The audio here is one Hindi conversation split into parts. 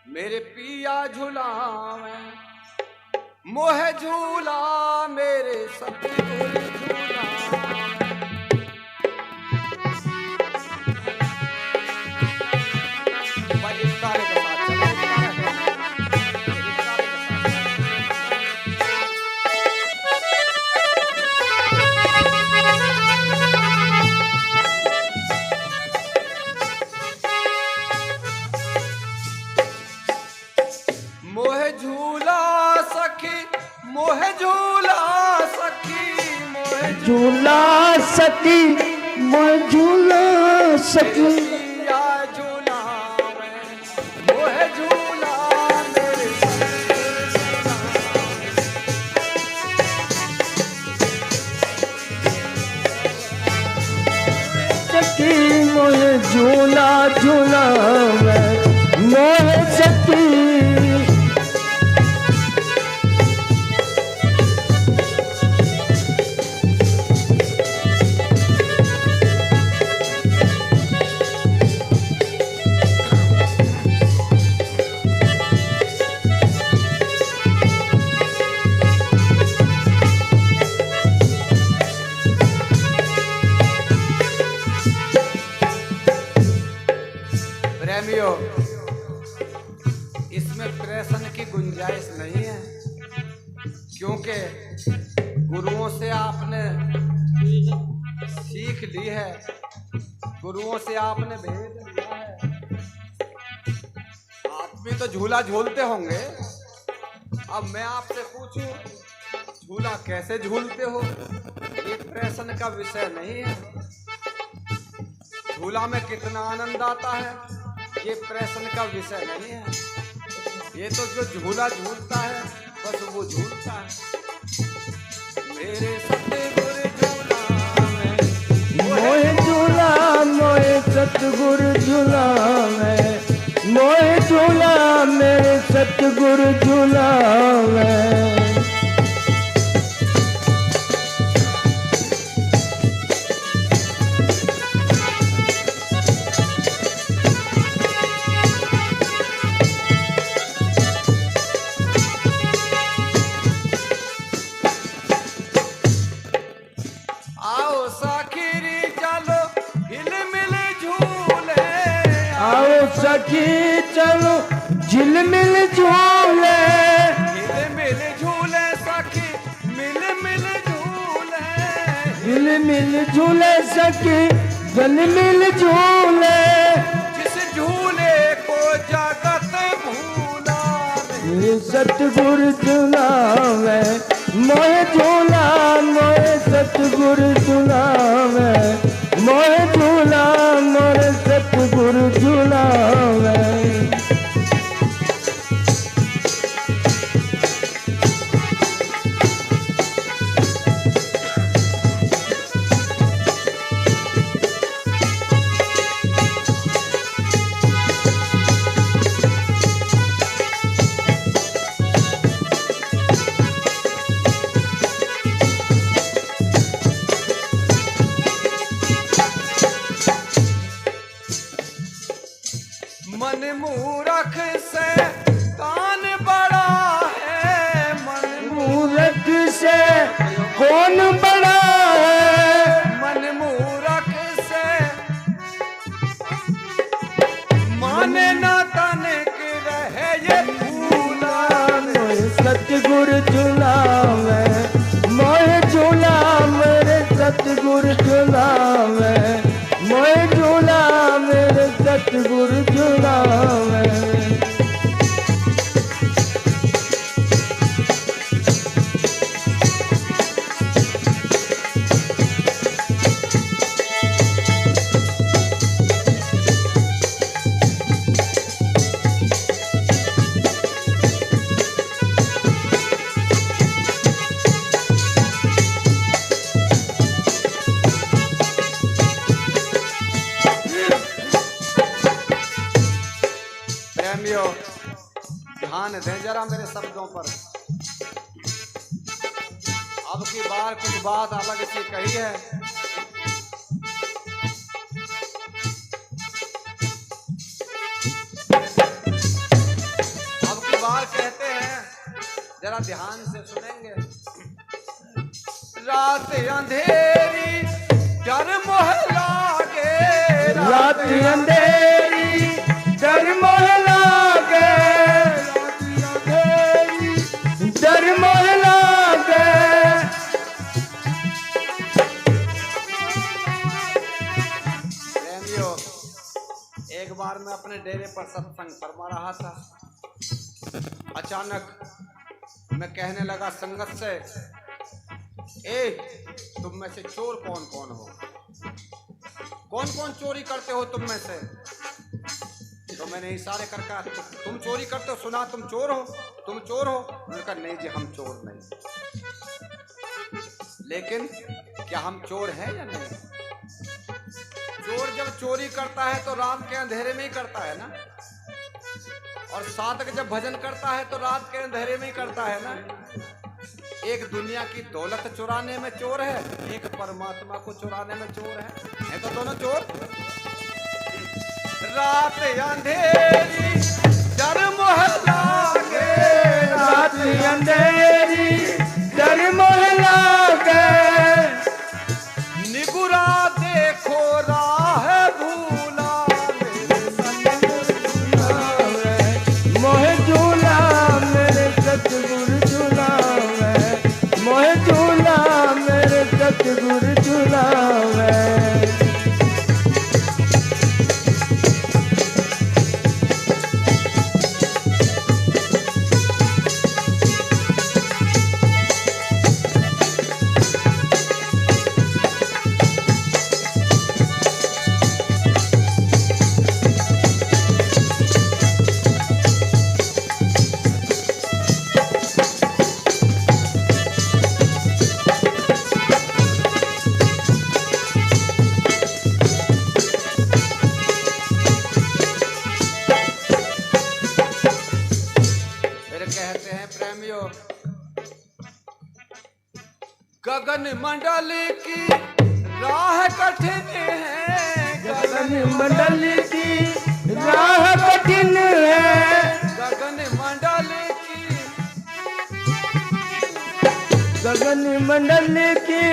मेरे पिया झूलावे मोह झूला मेरे सतगुर झूला। भाई इस तारे के साथ चलो, इस तारे के साथ। मोह झूला सखी मोह झूला सखी मोह झूला सखी मोह झूला सखी पिया झूला मोह झूला मेरे सखी मोह झूला झूला मोह सखी। प्रेमियों, इसमें प्रश्न की गुंजाइश नहीं है, क्योंकि गुरुओं से आपने सीख ली है, गुरुओं से आपने भेद लिया है। आप भी तो झूला झूलते होंगे। अब मैं आपसे पूछूं, झूला कैसे झूलते हो? ये प्रश्न का विषय नहीं है। झूला में कितना आनंद आता है, ये प्रश्न का विषय नहीं है। ये तो जो झूला झूलता है बस वो झूलता है। मेरे सतगुर झूला में मोह झूला मोह सतगुर झूला में मोह झूला मेरे सतगुर झूला में। आओ साखिरी चलो हिल मिल झूले, आओ सखी चलो झिलमिल झूले, हिल मिल झूले सखी मिल मिल झूले, झिलमिल झूले सखी झिलमिल झूले। जिस झूले को जगत भूला मेरे सतगुर झूला में मोह झूला मोह सतगुर झूला में मोह झूला मोह सतगुर झूला में। मन मूरख से कान बड़ा है, मन मूरख से कौन बड़ा है, मन मूरख से माने ना तनिक रहे ये भूला। मोह सतगुर झूला में मोह झूला मेरे सतगुर झूला में मोह झूला मेरे सतगुर झूला में। प्रेमियों, ध्यान दें जरा मेरे शब्दों पर। अब की बार कुछ बात अलग सी कही है। जरा ध्यान से सुनेंगे। रात अंधेरी डर मोह लागे, रात अंधेरी डर मोह लागे, डर मोह लागे। प्रेमियों, एक बार मैं अपने डेरे पर सत्संग फरमा रहा था। अचानक मैं कहने लगा संगत से, तुम में से चोर कौन कौन हो? कौन कौन चोरी करते हो तुम में से? तो मैंने इशारे कर कहा, तुम चोरी करते हो, सुना तुम चोर हो, तुम चोर हो। उन्होंने कहा नहीं जी हम चोर नहीं। लेकिन क्या हम चोर हैं या नहीं? चोर जब चोरी करता है तो रात के अंधेरे में ही करता है ना, और साधक जब भजन करता है तो रात के अंधेरे में ही करता है ना। एक दुनिया की दौलत चुराने में चोर है, एक परमात्मा को चुराने में चोर है तो दोनों चोर। रात अंधेरी डर मोह लागे, रात अंधेरी डर मोह लागे। निगुरा देखो राह भूला, मोह झूला मेरे सतगुरु झूलावे, मोह झूला मेरे सतगुरु झूलावे। गगन मंडल की राह कठिन है, गगन मंडल की राह कठिन है, गगन मंडल की, गगन मंडल की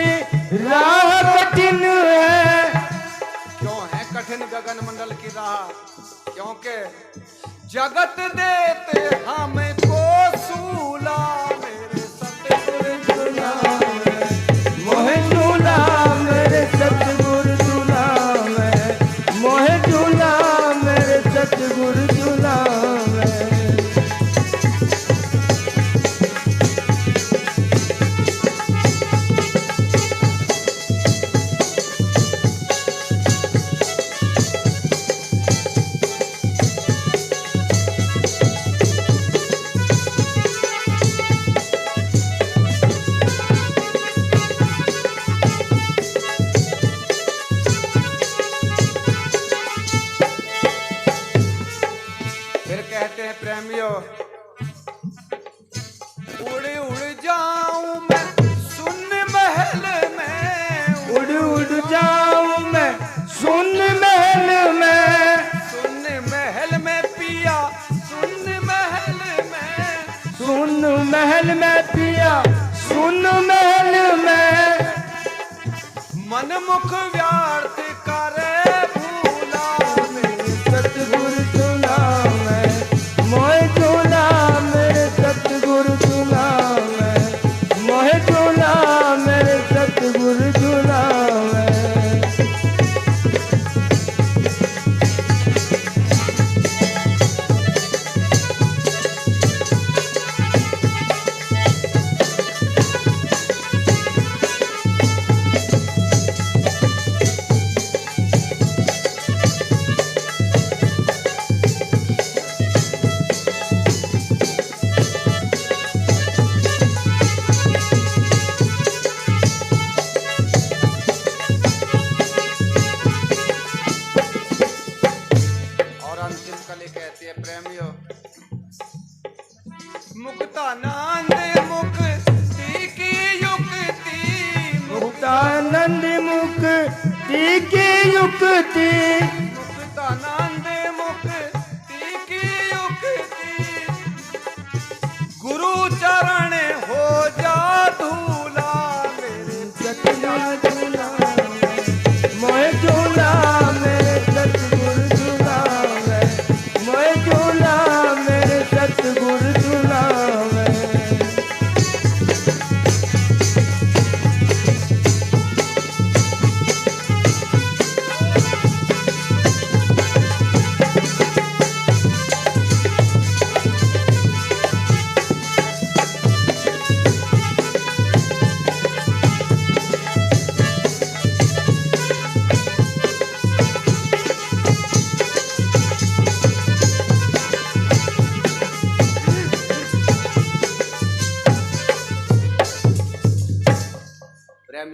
राह कठिन है। क्यों है कठिन गगन मंडल की राह? क्योंकि जगत देते हमको सूला, मेरे सतगुरु झूलावे, मोह झूला मेरे सतगुरु झूलावे, मोह झूला मेरे सतगुरु झूलावे। प्रेमियों, उड़ उड़ जाऊं मैं सुन महल में, उड़ उड़ जाऊं मैं सुन महल में, सुन महल में पिया, सुन महल में, सुन महल में पिया, सुन महल में। मन मुख व्यर्थ करे भूला, मेरे सतगुरु झूलावे, मोह झूला मेरे सतगुरु झूलावे, मोह झूला मेरे सतगुरु झूलावे। मुक्तानंद मुक्ति की युक्ति, मुक्तानंद मुक्ति की युक्ति, मुक्तानंद मुक्ति की युक्ति, गुरु चरण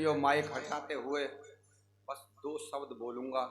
जो माइक हटाते हुए बस 2 शब्द बोलूंगा।